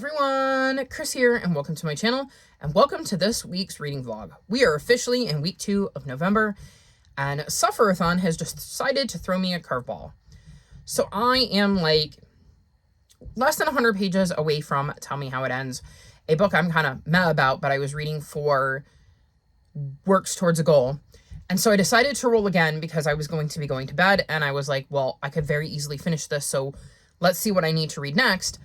Hey everyone, Chris here, and welcome to my channel, and welcome to this week's reading vlog. We are officially in week 2 of November, and Sufferathon has just decided to throw me a curveball. So I am like less than 100 pages away from Tell Me How It Ends, a book I'm kind of meh about, but I was reading for works towards a goal. And so I decided to roll again because I was going to be going to bed, and I was like, well, I could very easily finish this, so let's see what I need to read next.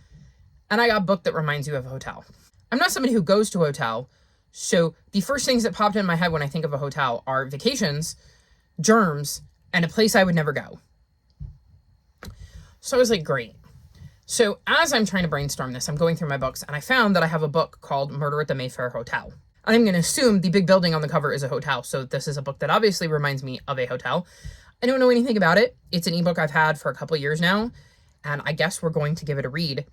And I got a book that reminds you of a hotel. I'm not somebody who goes to a hotel, so the first things that popped in my head when I think of a hotel are vacations, germs, and a place I would never go. So I was like, great. So as I'm trying to brainstorm this, I'm going through my books, and I found that I have a book called Murder at the Mayfair Hotel. I'm going to assume the big building on the cover is a hotel, so this is a book that obviously reminds me of a hotel. I don't know anything about it. It's an ebook I've had for a couple years now, and I guess we're going to give it a read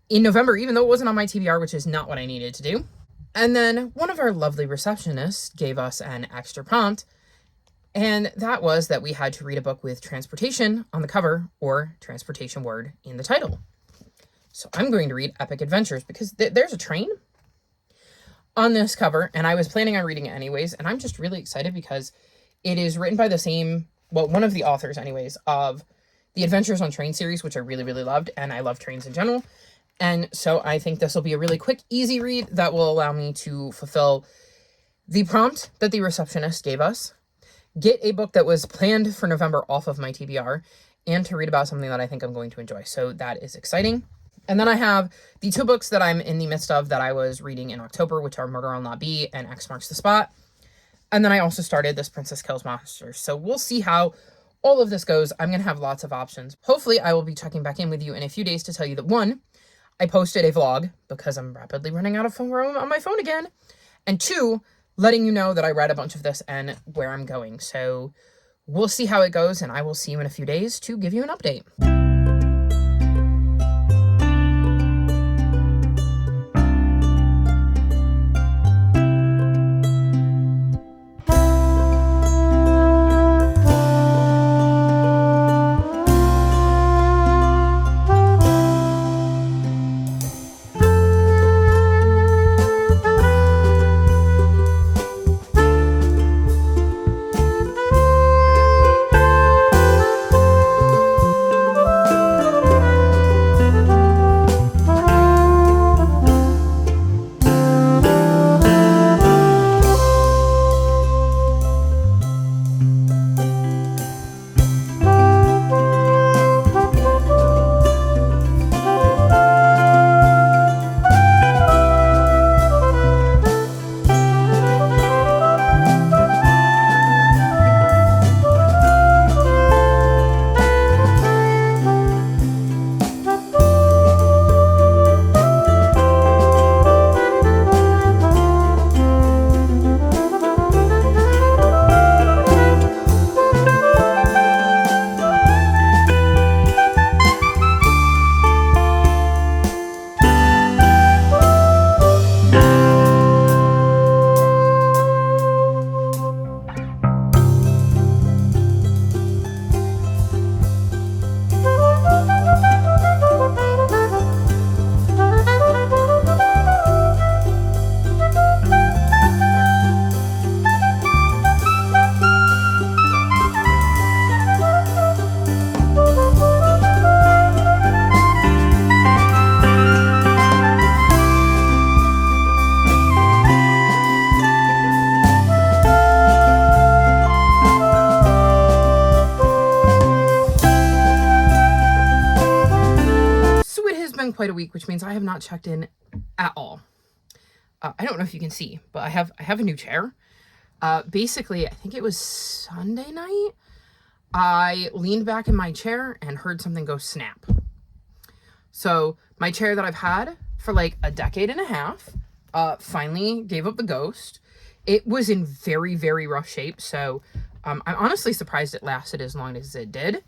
in November, even though it wasn't on my TBR, which is not what I needed to do. And then one of our lovely receptionists gave us an extra prompt, and that was that we had to read a book with transportation on the cover or transportation word in the title. So I'm going to read Epic Adventures because there's a train on this cover, and I was planning on reading it anyways, and I'm just really excited because it is written by the same, well, one of the authors anyways, of the Adventures on Train series, which I really, really loved, and I love trains in general. And so I think this will be a really quick, easy read that will allow me to fulfill the prompt that the receptionist gave us, get a book that was planned for November off of my TBR, and to read about something that I think I'm going to enjoy. So that is exciting. And then I have the 2 books that I'm in the midst of that I was reading in October, which are Murder I'll Not Be and X Marks the Spot. And then I also started this Princess Kills Monsters. So we'll see how all of this goes. I'm going to have lots of options. Hopefully I will be checking back in with you in a few days to tell you that 1, I posted a vlog because I'm rapidly running out of phone room on my phone again. And 2, letting you know that I read a bunch of this and where I'm going. So we'll see how it goes, and I will see you in a few days to give you an update. Quite a week, which means I have not checked in at all. I don't know if you can see, but I have a new chair. Basically, I think it was Sunday night, I leaned back in my chair and heard something go snap. So my chair that I've had for like a decade and a half finally gave up the ghost. It was in very, very rough shape, so I'm honestly surprised it lasted as long as it did.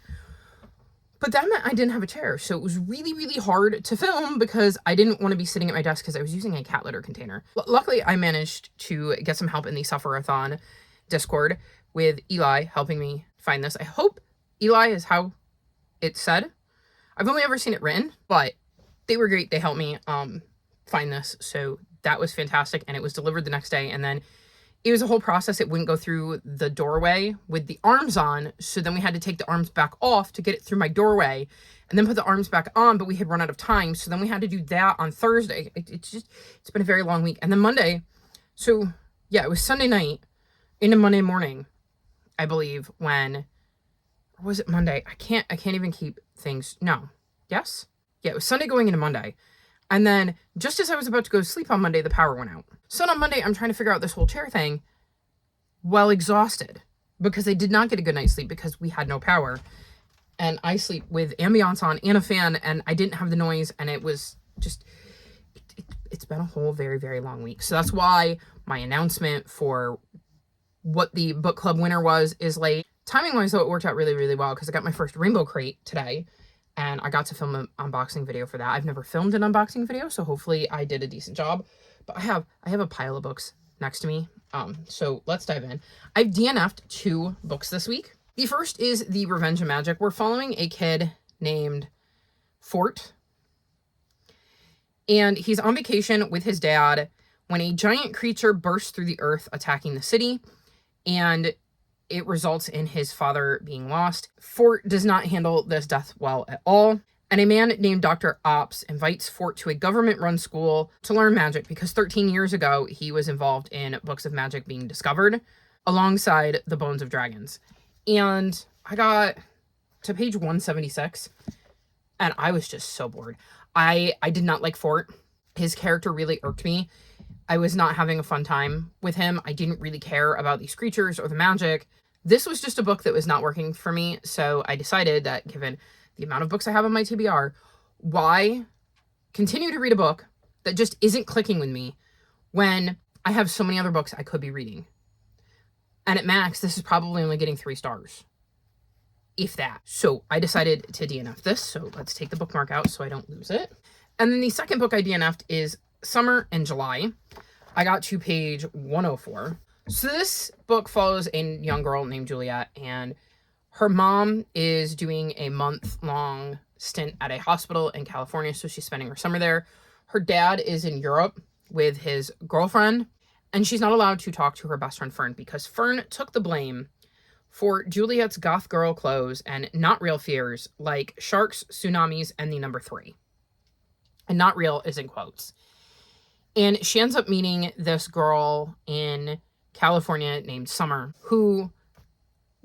But that meant I didn't have a chair, so it was really, really hard to film because I didn't want to be sitting at my desk because I was using a cat litter container. Luckily, I managed to get some help in the Sufferathon Discord with Eli helping me find this. I hope Eli is how it's said. I've only ever seen it written, but they were great. They helped me find this. So that was fantastic. And it was delivered the next day. And then it was a whole process. It wouldn't go through the doorway with the arms on. So then we had to take the arms back off to get it through my doorway and then put the arms back on. But we had run out of time. So then we had to do that on Thursday. It's been a very long week. And then Monday. So yeah, it was Sunday night into Monday morning, I believe, when, or was it Monday? I can't even keep things. No. Yes? Yeah, it was Sunday going into Monday. And then just as I was about to go to sleep on Monday, the power went out. So on Monday, I'm trying to figure out this whole chair thing while exhausted because I did not get a good night's sleep because we had no power. And I sleep with ambiance on and a fan, and I didn't have the noise, and it was just, it's been a whole very, very long week. So that's why my announcement for what the book club winner was is late. Timing-wise, though, it worked out really, really well because I got my first rainbow crate today. And I got to film an unboxing video for that. I've never filmed an unboxing video, so hopefully I did a decent job. But I have a pile of books next to me. So let's dive in. I've DNF'd 2 books this week. The first is The Revenge of Magic. We're following a kid named Fort. And he's on vacation with his dad when a giant creature bursts through the earth, attacking the city. And it results in his father being lost. Fort does not handle this death well at all. And a man named Dr. Ops invites Fort to a government-run school to learn magic because 13 years ago, he was involved in books of magic being discovered alongside the Bones of Dragons. And I got to page 176 and I was just so bored. I did not like Fort. His character really irked me. I was not having a fun time with him. I didn't really care about these creatures or the magic. This was just a book that was not working for me, so I decided that given the amount of books I have on my TBR, why continue to read a book that just isn't clicking with me when I have so many other books I could be reading? And at max, this is probably only getting 3 stars, if that. So I decided to DNF this, so let's take the bookmark out so I don't lose it. And then the second book I DNF'd is Summer in July. I got to page 104. So this book follows a young girl named Juliet, and her mom is doing a month-long stint at a hospital in California, so she's spending her summer there. Her dad is in Europe with his girlfriend, and she's not allowed to talk to her best friend Fern because Fern took the blame for Juliet's goth girl clothes and not real fears like sharks, tsunamis, and the number 3. And not real is in quotes. And she ends up meeting this girl in California named Summer, who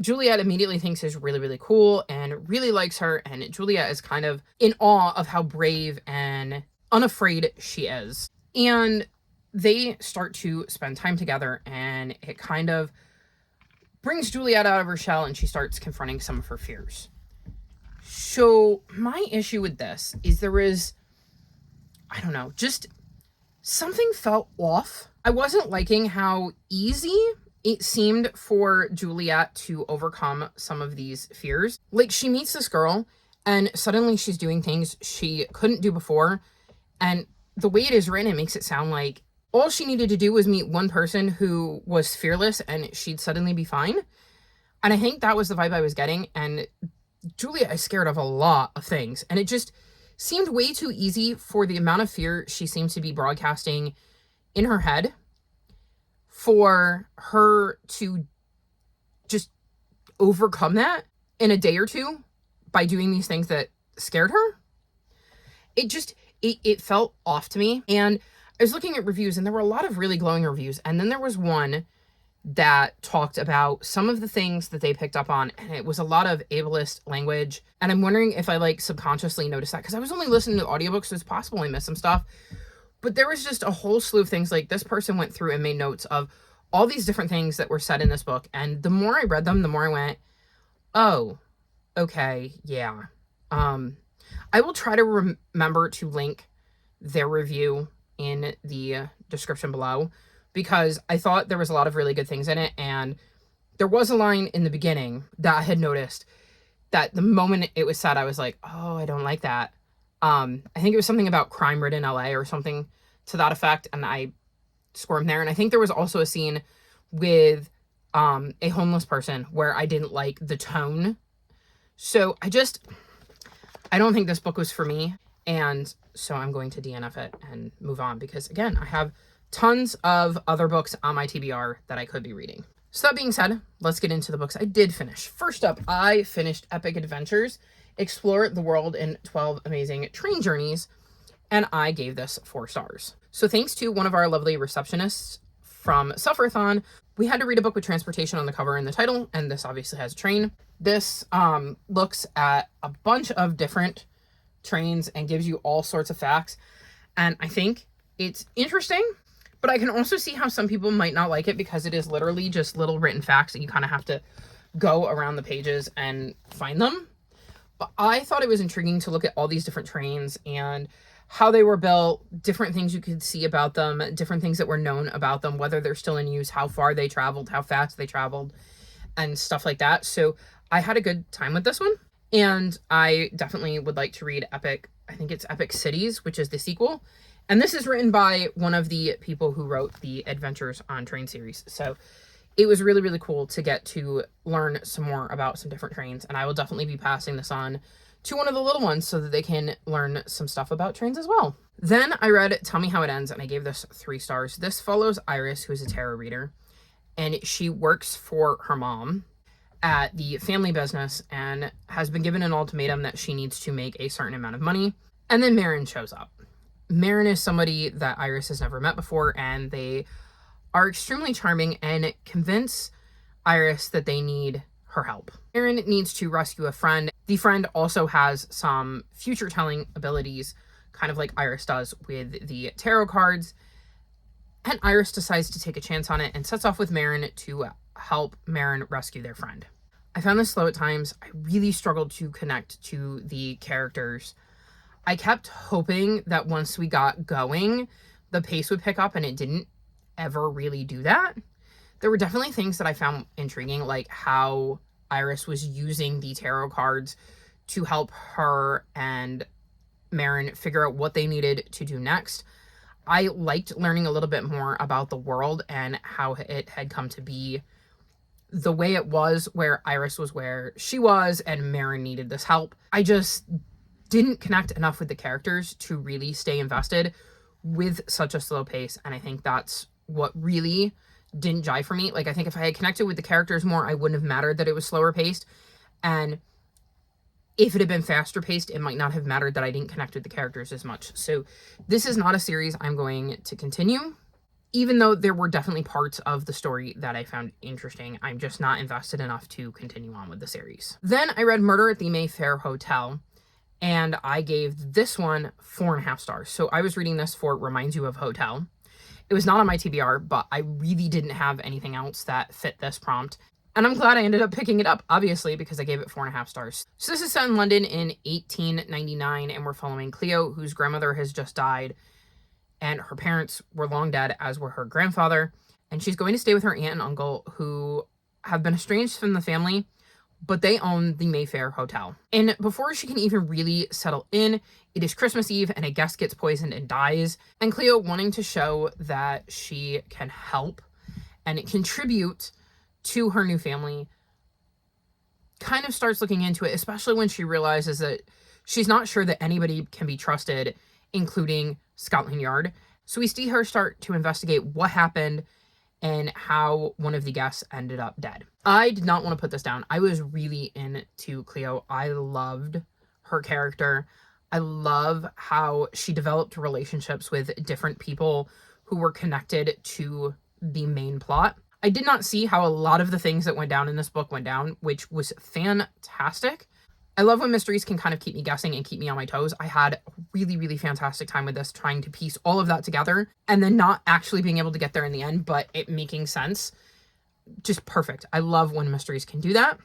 Juliet immediately thinks is really, really cool and really likes her. And Juliet is kind of in awe of how brave and unafraid she is. And they start to spend time together, and it kind of brings Juliet out of her shell, and she starts confronting some of her fears. So my issue with this is there is, I don't know, just something felt off. I wasn't liking how easy it seemed for Juliet to overcome some of these fears. Like, she meets this girl and suddenly she's doing things she couldn't do before. And the way it is written, it makes it sound like all she needed to do was meet one person who was fearless and she'd suddenly be fine. And I think that was the vibe I was getting. And Juliet is scared of a lot of things. And it just seemed way too easy for the amount of fear she seems to be broadcasting in her head for her to just overcome that in a day or two by doing these things that scared her. It felt off to me. And I was looking at reviews, and there were a lot of really glowing reviews. And then there was one that talked about some of the things that they picked up on, and it was a lot of ableist language. And I'm wondering if I subconsciously noticed that, because I was only listening to audiobooks, so it's possible I missed some stuff. But there was just a whole slew of things. Like, this person went through and made notes of all these different things that were said in this book. And the more I read them, the more I went, oh, okay, yeah. I will try to remember to link their review in the description below, because I thought there was a lot of really good things in it. And there was a line in the beginning that I had noticed that the moment it was said, I was like, oh, I don't like that. I think it was something about crime-ridden LA or something to that effect, and I squirmed there. And I think there was also a scene with a homeless person where I didn't like the tone. So I don't think this book was for me. And so I'm going to DNF it and move on because, again, I have tons of other books on my TBR that I could be reading. So that being said, let's get into the books I did finish. First up, I finished Epic Adventures, Explore the World in 12 Amazing Train Journeys, and I gave this 4 stars. So thanks to one of our lovely receptionists from Sufferathon, we had to read a book with transportation on the cover and the title, and this obviously has a train. This looks at a bunch of different trains and gives you all sorts of facts, and I think it's interesting, but I can also see how some people might not like it because it is literally just little written facts that you kind of have to go around the pages and find them. But I thought it was intriguing to look at all these different trains and how they were built, different things you could see about them, different things that were known about them, whether they're still in use, how far they traveled, how fast they traveled, and stuff like that. So I had a good time with this one, and I definitely would like to read Epic, I think it's Epic Cities, which is the sequel. And this is written by one of the people who wrote the Adventures on Train series. So it was really, really cool to get to learn some more about some different trains, and I will definitely be passing this on to one of the little ones so that they can learn some stuff about trains as well. Then I read Tell Me How It Ends, and I gave this 3 stars. This follows Iris, who is a tarot reader, and she works for her mom at the family business and has been given an ultimatum that she needs to make a certain amount of money. And then Marin shows up. Marin is somebody that Iris has never met before, and they are extremely charming and convince Iris that they need her help. Marin needs to rescue a friend. The friend also has some future telling abilities, kind of like Iris does with the tarot cards. And Iris decides to take a chance on it and sets off with Marin to help Marin rescue their friend. I found this slow at times. I really struggled to connect to the characters. I kept hoping that once we got going, the pace would pick up, and it didn't ever really do that. There were definitely things that I found intriguing, like how Iris was using the tarot cards to help her and Marin figure out what they needed to do next. I liked learning a little bit more about the world and how it had come to be the way it was, where Iris was where she was and Marin needed this help. I just didn't connect enough with the characters to really stay invested with such a slow pace, and I think that's what really didn't jive for me. Like, I think if I had connected with the characters more, I wouldn't have mattered that it was slower paced, and if it had been faster paced, it might not have mattered that I didn't connect with the characters as much. So this is not a series I'm going to continue, even though there were definitely parts of the story that I found interesting. I'm just not invested enough to continue on with the series. Then I read Murder at the Mayfair Hotel, and I gave this one 4.5 stars. So I was reading this for Reminds You of Hotel. It was not on my TBR, but I really didn't have anything else that fit this prompt. And I'm glad I ended up picking it up, obviously, because I gave it 4.5 stars. So this is set in London in 1899, and we're following Cleo, whose grandmother has just died, and her parents were long dead, as were her grandfather. And she's going to stay with her aunt and uncle, who have been estranged from the family, but they own the Mayfair Hotel. And before she can even really settle in, it is Christmas Eve and a guest gets poisoned and dies. And Cleo, wanting to show that she can help and contribute to her new family, kind of starts looking into it, especially when she realizes that she's not sure that anybody can be trusted, including Scotland Yard. So we see her start to investigate what happened and how one of the guests ended up dead. I did not want to put this down. I was really into Cleo. I loved her character. I love how she developed relationships with different people who were connected to the main plot. I did not see how a lot of the things that went down in this book went down, which was fantastic. I love when mysteries can kind of keep me guessing and keep me on my toes. I had a really, really fantastic time with this, trying to piece all of that together and then not actually being able to get there in the end, but it making sense. Just perfect. I love when mysteries can do that.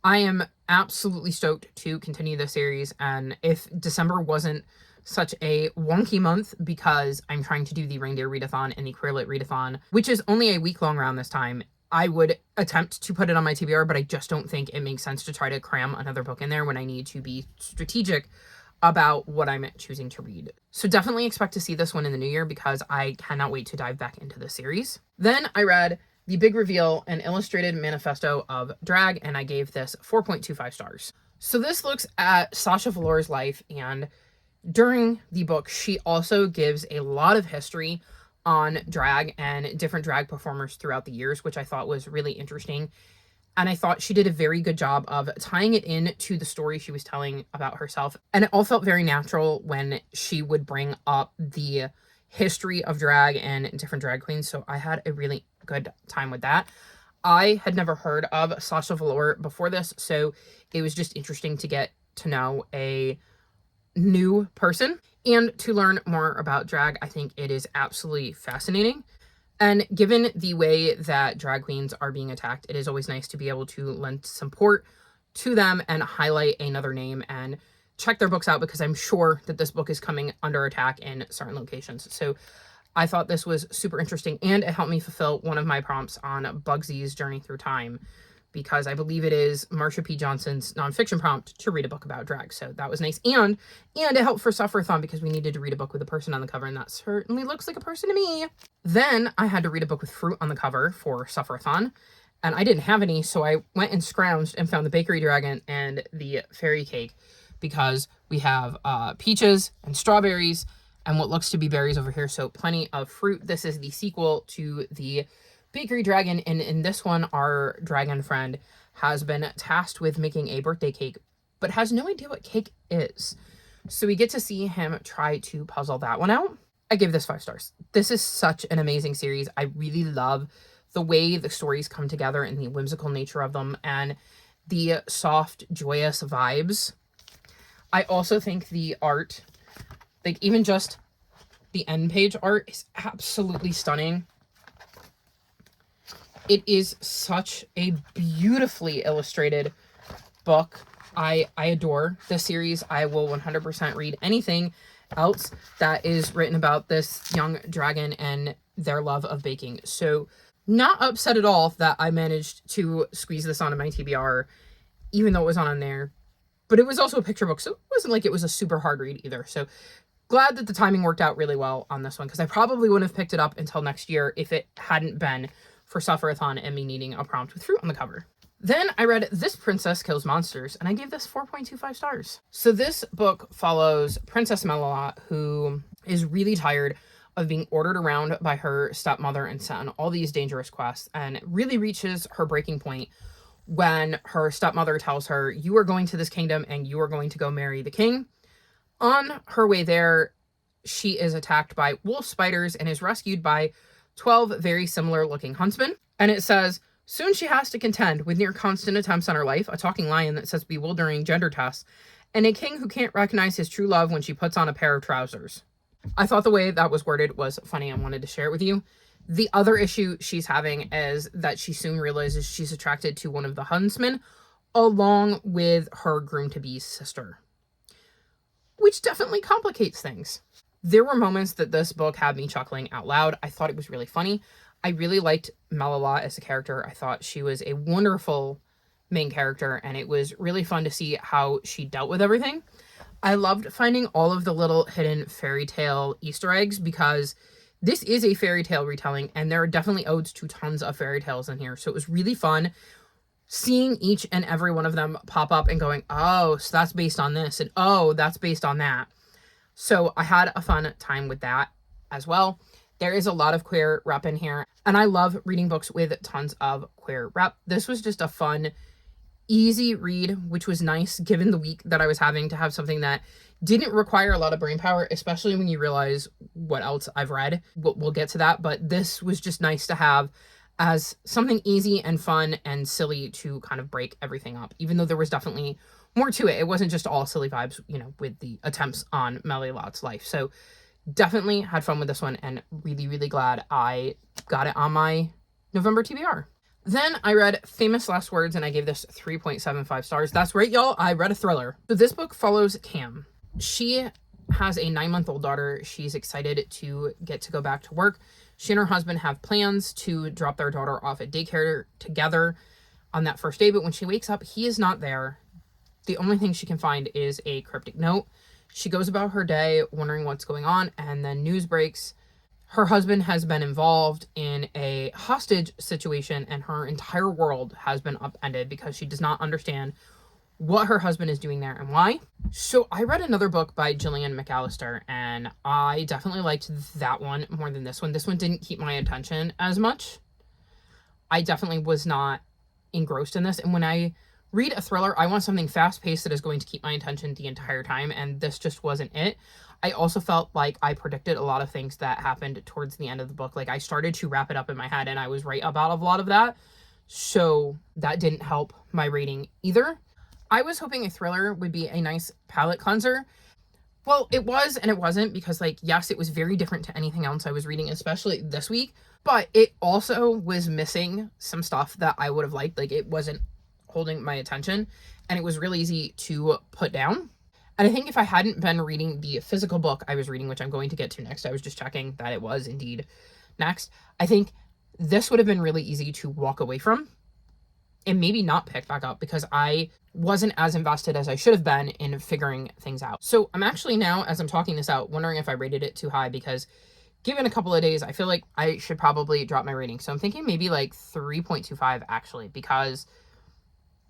I am absolutely stoked to continue this series, and if December wasn't such a wonky month because I'm trying to do the Reindeer Readathon and the Queerlit Readathon, which is only a week-long round this time, I would attempt to put it on my TBR, but I just don't think it makes sense to try to cram another book in there when I need to be strategic about what I'm choosing to read. So definitely expect to see this one in the new year because I cannot wait to dive back into the series. Then I read The Big Reveal, an illustrated manifesto of drag, and I gave this 4.25 stars. So this looks at Sasha Velour's life, and During the book, she also gives a lot of history on drag and different drag performers throughout the years, which I thought was really interesting. And I thought she did a very good job of tying it in to the story she was telling about herself. And it all felt very natural when she would bring up the history of drag and different drag queens. So I had a really good time with that. I had never heard of Sasha Velour before this, so it was just interesting to get to know a new person and to learn more about drag. I think it is absolutely fascinating. And given the way that drag queens are being attacked, it is always nice to be able to lend support to them and highlight another name and check their books out, because I'm sure that this book is coming under attack in certain locations. So I thought this was super interesting, and it helped me fulfill one of my prompts on Bugsy's Journey Through Time, because I believe it is Marsha P. Johnson's nonfiction prompt to read a book about drag. So that was nice. And it helped for Sufferathon, because we needed to read a book with a person on the cover, and that certainly looks like a person to me. Then I had to read a book with fruit on the cover for Sufferathon, and I didn't have any, so I went and scrounged and found the Bakery Dragon and the Fairy Cake, because we have peaches and strawberries and what looks to be berries over here, so plenty of fruit. This is the sequel to the Bakery Dragon, and in this one, our dragon friend has been tasked with making a birthday cake, but has no idea what cake is. So we get to see him try to puzzle that one out. I give this 5 stars. This is such an amazing series. I really love the way the stories come together and the whimsical nature of them and the soft, joyous vibes. I also think the art, like even just the end page art, is absolutely stunning. It is such a beautifully illustrated book. I adore this series. I will 100% read anything else that is written about this young dragon and their love of baking. So not upset at all that I managed to squeeze this onto my TBR, even though it was on there. But it was also a picture book, so it wasn't like it was a super hard read either. So glad that the timing worked out really well on this one, because I probably wouldn't have picked it up until next year if it hadn't been for Sufferathon and me needing a prompt with fruit on the cover. Then I read This Princess Kills Monsters, and I gave this 4.25 stars. So this book follows Princess Melilot, who is really tired of being ordered around by her stepmother and sent on all these dangerous quests, and really reaches her breaking point when her stepmother tells her, you are going to this kingdom and you are going to go marry the king. On her way there, she is attacked by wolf spiders and is rescued by 12 very similar looking huntsmen. And it says, soon she has to contend with near constant attempts on her life, a talking lion that says bewildering gender tests, and a king who can't recognize his true love when she puts on a pair of trousers. I thought the way that was worded was funny and wanted to share it with you. The other issue she's having is that she soon realizes she's attracted to one of the huntsmen, along with her groom-to-be's sister, which definitely complicates things. There were moments that this book had me chuckling out loud. I thought it was really funny. I really liked Melilot as a character. I thought she was a wonderful main character, and it was really fun to see how she dealt with everything. I loved finding all of the little hidden fairy tale Easter eggs, because this is a fairy tale retelling, and there are definitely odes to tons of fairy tales in here. So it was really fun seeing each and every one of them pop up and going, oh, so that's based on this, and oh, that's based on that. So I had a fun time with that as well. There is a lot of queer rep in here, and I love reading books with tons of queer rep. This was just a fun, easy read, which was nice given the week that I was having, to have something that didn't require a lot of brain power, especially when you realize what else I've read. We'll get to that, but this was just nice to have as something easy and fun and silly to kind of break everything up, even though there was definitely more to it. It wasn't just all silly vibes, you know, with the attempts on Melilot's life. So definitely had fun with this one, and really, really glad I got it on my November TBR. Then I read Famous Last Words, and I gave this 3.75 stars. That's right, y'all. I read a thriller. So this book follows Cam. She has a 9-month-old daughter. She's excited to get to go back to work. She and her husband have plans to drop their daughter off at daycare together on that first day, but when she wakes up, he is not there. The only thing she can find is a cryptic note. She goes about her day wondering what's going on, and then news breaks. Her husband has been involved in a hostage situation, and her entire world has been upended because she does not understand what her husband is doing there and why. So I read another book by Gillian McAllister, and I definitely liked that one more than this one. This one didn't keep my attention as much. I definitely was not engrossed in this. And when I read a thriller, I want something fast-paced that is going to keep my attention the entire time, and this just wasn't it. I also felt like I predicted a lot of things that happened towards the end of the book. Like, I started to wrap it up in my head, and I was right about a lot of that. So that didn't help my rating either. I was hoping a thriller would be a nice palate cleanser. Well, it was and it wasn't, because, like, yes, it was very different to anything else I was reading, especially this week, but it also was missing some stuff that I would have liked. Like, it wasn't holding my attention, and it was really easy to put down. And I think if I hadn't been reading the physical book I was reading, which I'm going to get to next, I was just checking that it was indeed next, I think this would have been really easy to walk away from and maybe not pick back up, because I wasn't as invested as I should have been in figuring things out. So I'm actually now, as I'm talking this out, wondering if I rated it too high, because given a couple of days, I feel like I should probably drop my rating. So I'm thinking maybe like 3.25 actually, because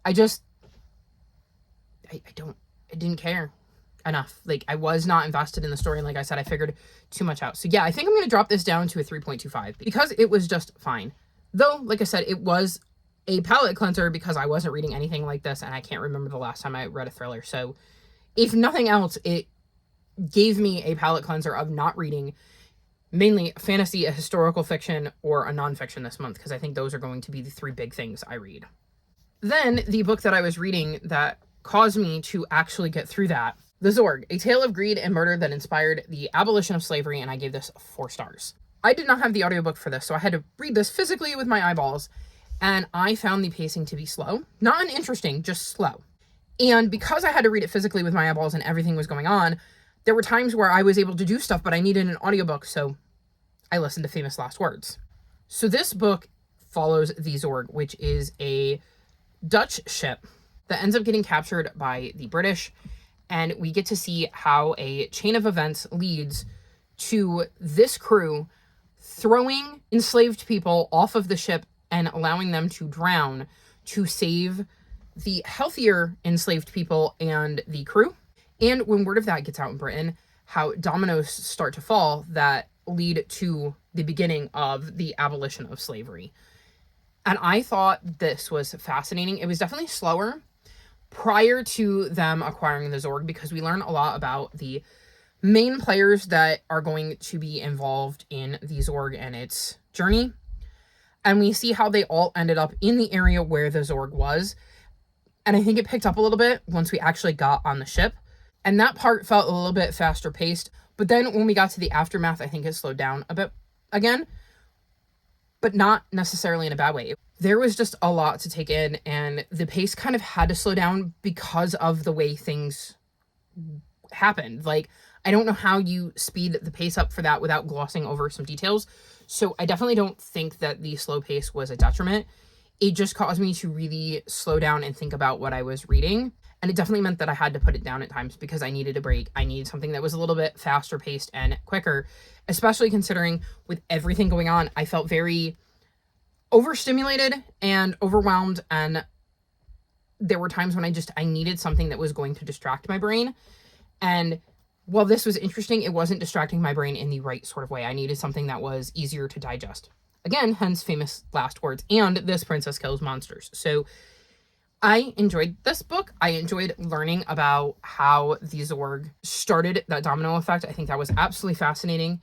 I didn't care enough. Like, I was not invested in the story, and like I said, I figured too much out. So yeah, I think I'm going to drop this down to a 3.25 because it was just fine. Though, like I said, it was a palate cleanser because I wasn't reading anything like this, and I can't remember the last time I read a thriller. So if nothing else, it gave me a palate cleanser of not reading mainly fantasy, a historical fiction, or a nonfiction this month, because I think those are going to be the three big things I read. Then the book that I was reading that caused me to actually get through that, The Zorg, A Tale of Greed and Murder That Inspired the Abolition of Slavery, and I gave this 4 stars. I did not have the audiobook for this, so I had to read this physically with my eyeballs, and I found the pacing to be slow. Not uninteresting, just slow. And because I had to read it physically with my eyeballs and everything was going on, there were times where I was able to do stuff, but I needed an audiobook, so I listened to Famous Last Words. So this book follows the Zorg, which is a Dutch ship that ends up getting captured by the British, and we get to see how a chain of events leads to this crew throwing enslaved people off of the ship and allowing them to drown to save the healthier enslaved people and the crew. And when word of that gets out in Britain, how dominoes start to fall that lead to the beginning of the abolition of slavery. And I thought this was fascinating. It was definitely slower prior to them acquiring the Zorg, because we learn a lot about the main players that are going to be involved in the Zorg and its journey. And we see how they all ended up in the area where the Zorg was. And I think it picked up a little bit once we actually got on the ship. And that part felt a little bit faster paced. But then when we got to the aftermath, I think it slowed down a bit again. But not necessarily in a bad way. There was just a lot to take in, and the pace kind of had to slow down because of the way things happened. Like, I don't know how you speed the pace up for that without glossing over some details. So I definitely don't think that the slow pace was a detriment. It just caused me to really slow down and think about what I was reading. And it definitely meant that I had to put it down at times because I needed a break. I needed something that was a little bit faster paced and quicker, especially considering with everything going on, I felt very overstimulated and overwhelmed. And there were times when I needed something that was going to distract my brain. And while this was interesting, it wasn't distracting my brain in the right sort of way. I needed something that was easier to digest. Again, hence Famous Last Words and This Princess Kills Monsters. So I enjoyed this book. I enjoyed learning about how the Zorg started that domino effect. I think that was absolutely fascinating.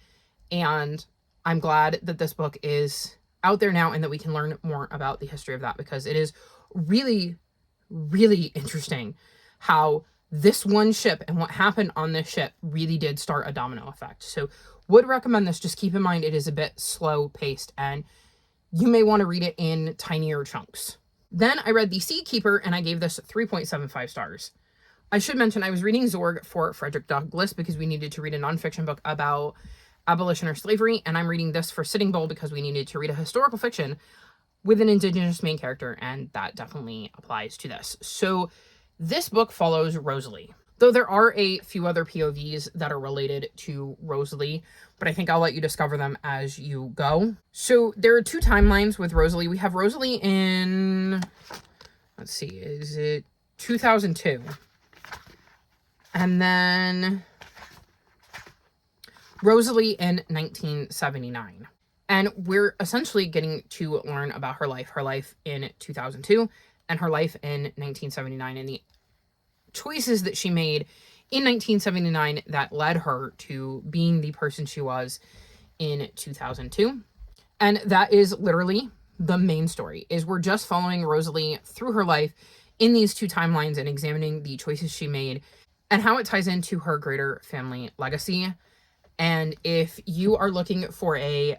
And I'm glad that this book is out there now and that we can learn more about the history of that, because it is really, really interesting how this one ship and what happened on this ship really did start a domino effect. So would recommend this. Just keep in mind it is a bit slow paced and you may want to read it in tinier chunks. Then I read The Sea Keeper and I gave this 3.75 stars. I should mention I was reading Zorg for Frederick Douglass because we needed to read a nonfiction book about abolition or slavery, and I'm reading this for Sitting Bull because we needed to read a historical fiction with an Indigenous main character, and that definitely applies to this. So this book follows Rosalie, though there are a few other POVs that are related to Rosalie, but I think I'll let you discover them as you go. So there are 2 timelines with Rosalie. We have Rosalie in, let's see, is it 2002. And then Rosalie in 1979. And we're essentially getting to learn about her life in 2002 and her life in 1979 and the choices that she made in 1979 that led her to being the person she was in 2002. And that is literally the main story, is we're just following Rosalie through her life in these two timelines and examining the choices she made and how it ties into her greater family legacy. And if you are looking for a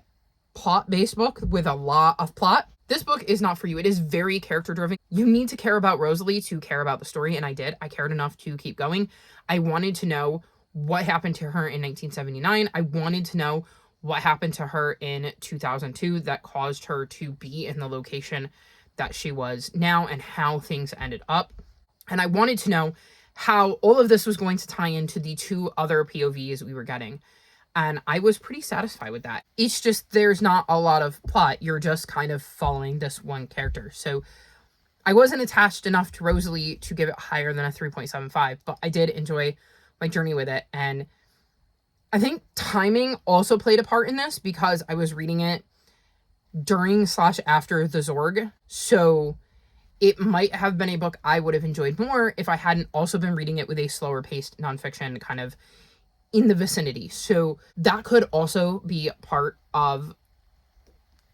plot-based book with a lot of plot, this book is not for you. It is very character-driven. You need to care about Rosalie to care about the story, and I did. I cared enough to keep going. I wanted to know what happened to her in 1979. I wanted to know what happened to her in 2002 that caused her to be in the location that she was now and how things ended up. And I wanted to know how all of this was going to tie into the two other POVs we were getting. And I was pretty satisfied with that. It's just, there's not a lot of plot. You're just kind of following this one character. So I wasn't attached enough to Rosalie to give it higher than a 3.75, but I did enjoy my journey with it. And I think timing also played a part in this because I was reading it during/after the Zorg. So it might have been a book I would have enjoyed more if I hadn't also been reading it with a slower paced nonfiction kind of in the vicinity. So that could also be part of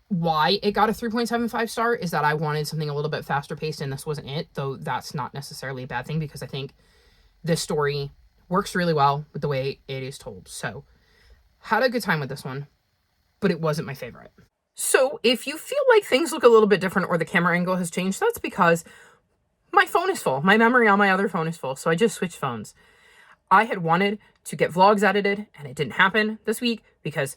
why it got a 3.75 star, is that I wanted something a little bit faster paced and this wasn't it, though that's not necessarily a bad thing because I think this story works really well with the way it is told. So had a good time with this one, but it wasn't my favorite. So if you feel like things look a little bit different or the camera angle has changed, that's because my phone is full. My memory on my other phone is full, so I just switched phones. I had wanted to get vlogs edited, and it didn't happen this week because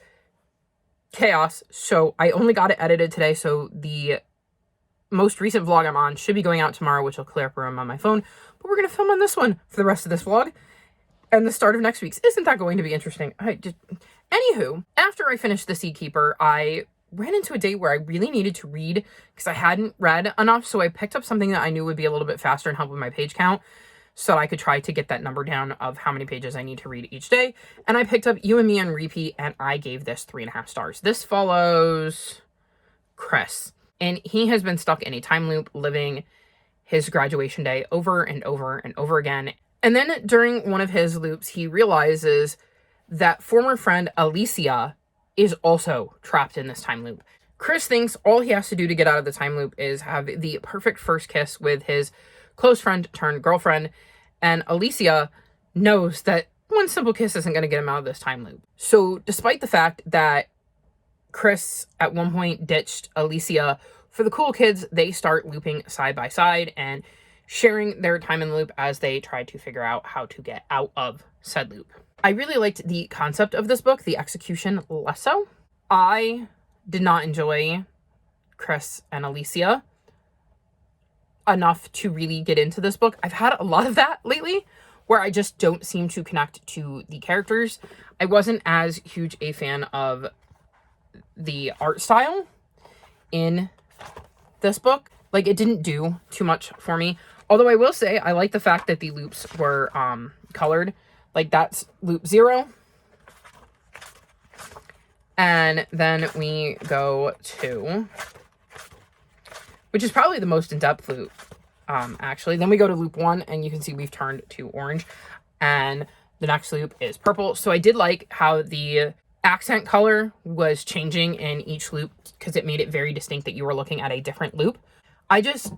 chaos. So I only got it edited today, so the most recent vlog I'm on should be going out tomorrow, which will clear up room on my phone. But we're going to film on this one for the rest of this vlog. And the start of next week's. Isn't that going to be interesting? Anywho, after I finished The Seed Keeper, I ran into a day where I really needed to read because I hadn't read enough. So I picked up something that I knew would be a little bit faster and help with my page count, so that I could try to get that number down of how many pages I need to read each day. And I picked up You and Me on Repeat, and I gave this 3.5 stars. This follows Chris, and he has been stuck in a time loop, living his graduation day over and over and over again. And then during one of his loops, he realizes that former friend Alicia is also trapped in this time loop. Chris thinks all he has to do to get out of the time loop is have the perfect first kiss with his close friend turned girlfriend, and Alicia knows that one simple kiss isn't going to get him out of this time loop. So despite the fact that Chris at one point ditched Alicia for the cool kids, they start looping side by side and sharing their time in the loop as they try to figure out how to get out of said loop. I really liked the concept of this book, the execution less so. I did not enjoy Chris and Alicia enough to really get into this book. I've had a lot of that lately where I just don't seem to connect to the characters. I wasn't as huge a fan of the art style in this book. Like, it didn't do too much for me. Although I will say I like the fact that the loops were colored. Like, that's loop 0. And then we go to, which is probably the most in-depth loop, actually. Then we go to loop 1, and you can see we've turned to orange. And the next loop is purple. So I did like how the accent color was changing in each loop because it made it very distinct that you were looking at a different loop. I just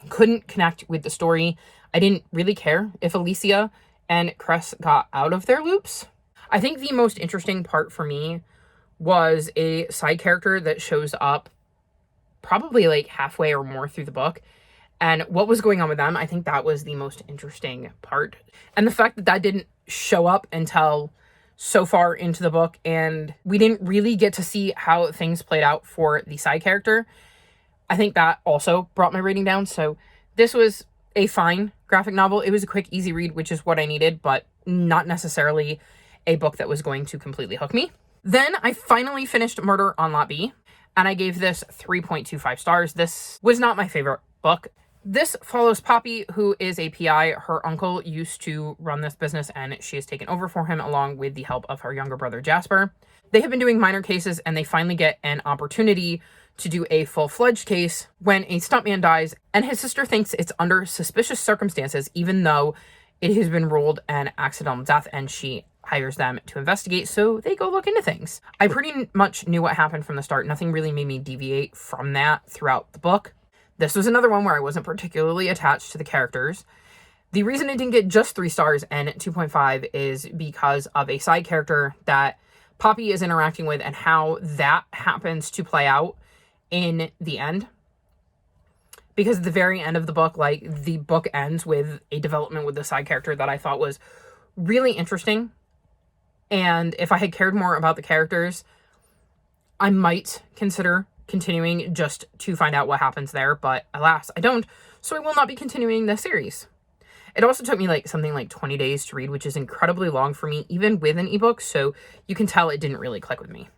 couldn't connect with the story. I didn't really care if Alicia and Chris got out of their loops. I think the most interesting part for me was a side character that shows up probably like halfway or more through the book. And what was going on with them, I think that was the most interesting part. And the fact that that didn't show up until so far into the book, and we didn't really get to see how things played out for the side character, I think that also brought my rating down. So this was a fine graphic novel. It was a quick, easy read, which is what I needed, but not necessarily a book that was going to completely hook me. Then I finally finished Murder on Lot B, and I gave this 3.25 stars. This was not my favorite book. This follows Poppy, who is a PI. Her uncle used to run this business and she has taken over for him along with the help of her younger brother Jasper. They have been doing minor cases and they finally get an opportunity to do a full-fledged case when a stuntman dies, and his sister thinks it's under suspicious circumstances even though it has been ruled an accidental death, and she hires them to investigate, so they go look into things. I pretty much knew what happened from the start. Nothing really made me deviate from that throughout the book. This was another one where I wasn't particularly attached to the characters. The reason it didn't get just 3 stars and 2.5 is because of a side character that Poppy is interacting with and how that happens to play out in the end. Because at the very end of the book, like, the book ends with a development with the side character that I thought was really interesting. And if I had cared more about the characters, I might consider continuing just to find out what happens there. But alas, I don't. So I will not be continuing the series. It also took me something like 20 days to read, which is incredibly long for me, even with an ebook. So you can tell it didn't really click with me.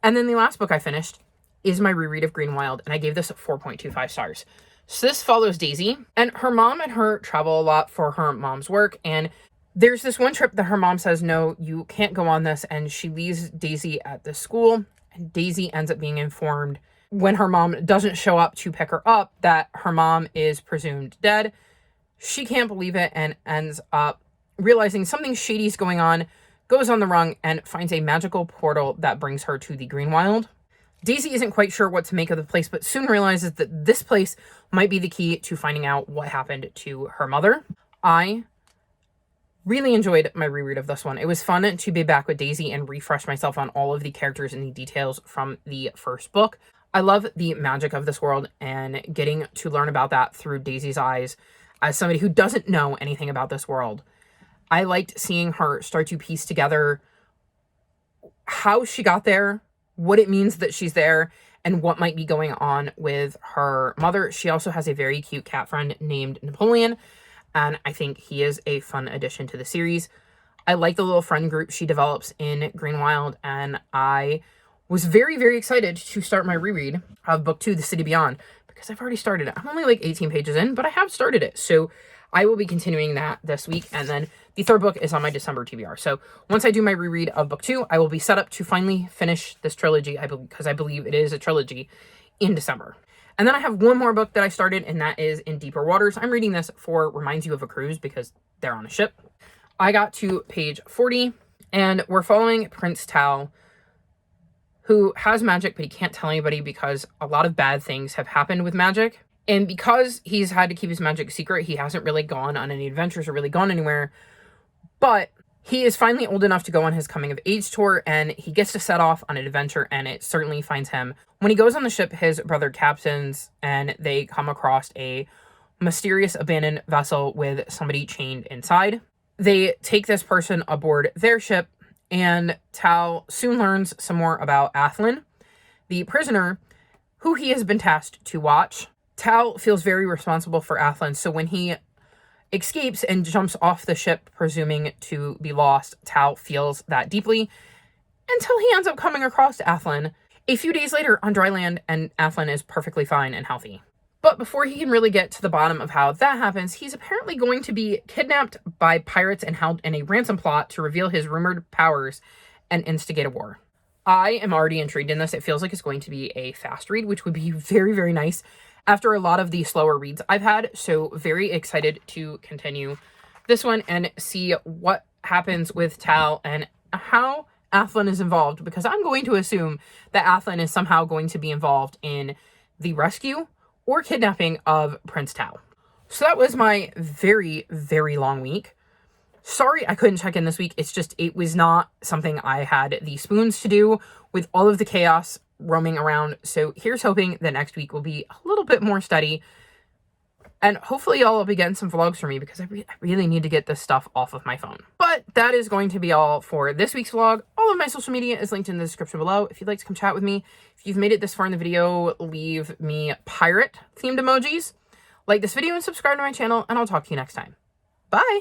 And then the last book I finished is my reread of Green Wild, and I gave this 4.25 stars. So this follows Daisy, and her mom and her travel a lot for her mom's work, and there's this one trip that her mom says, no, you can't go on this, and she leaves Daisy at the school, and Daisy ends up being informed when her mom doesn't show up to pick her up that her mom is presumed dead. She can't believe it and ends up realizing something shady is going on, goes on the run, and finds a magical portal that brings her to the Green Wild. Daisy isn't quite sure what to make of the place, but soon realizes that this place might be the key to finding out what happened to her mother. I really enjoyed my reread of this one. It was fun to be back with Daisy and refresh myself on all of the characters and the details from the first book. I love the magic of this world and getting to learn about that through Daisy's eyes as somebody who doesn't know anything about this world. I liked seeing her start to piece together how she got there, what it means that she's there, and what might be going on with her mother. She also has a very cute cat friend named Napoleon, and I think he is a fun addition to the series. I like the little friend group she develops in Green Wild, and I was very, very excited to start my reread of Book 2, The City Beyond, because I've already started it. I'm only 18 pages in, but I have started it, so I will be continuing that this week, and then the third book is on my December TBR. So once I do my reread of Book 2, I will be set up to finally finish this trilogy, because I believe it is a trilogy, in December. And then I have one more book that I started, and that is In Deeper Waters. I'm reading this for Reminds You of a Cruise, because they're on a ship. I got to page 40, and we're following Prince Tal, who has magic, but he can't tell anybody because a lot of bad things have happened with magic. And because he's had to keep his magic secret, he hasn't really gone on any adventures or really gone anywhere. But he is finally old enough to go on his coming of age tour, and he gets to set off on an adventure, and it certainly finds him. When he goes on the ship, his brother captains, and they come across a mysterious abandoned vessel with somebody chained inside. They take this person aboard their ship, and Tal soon learns some more about Athlin, the prisoner, who he has been tasked to watch. Tal feels very responsible for Athlin, so when he escapes and jumps off the ship, presuming to be lost, Tal feels that deeply, until he ends up coming across Athlin a few days later on dry land, and Athlin is perfectly fine and healthy. But before he can really get to the bottom of how that happens, he's apparently going to be kidnapped by pirates and held in a ransom plot to reveal his rumored powers and instigate a war. I am already intrigued in this. It feels like it's going to be a fast read, which would be very, very nice after a lot of the slower reads I've had. So very excited to continue this one and see what happens with Tal and how Athlin is involved, because I'm going to assume that Athlin is somehow going to be involved in the rescue or kidnapping of Prince Tal. So that was my very, very long week. Sorry I couldn't check in this week. It's just, it was not something I had the spoons to do with all of the chaos roaming around. So here's hoping that next week will be a little bit more steady. And hopefully y'all will be getting some vlogs from me, because I really need to get this stuff off of my phone. But that is going to be all for this week's vlog. All of my social media is linked in the description below if you'd like to come chat with me. If you've made it this far in the video, leave me pirate themed emojis. Like this video and subscribe to my channel, and I'll talk to you next time. Bye!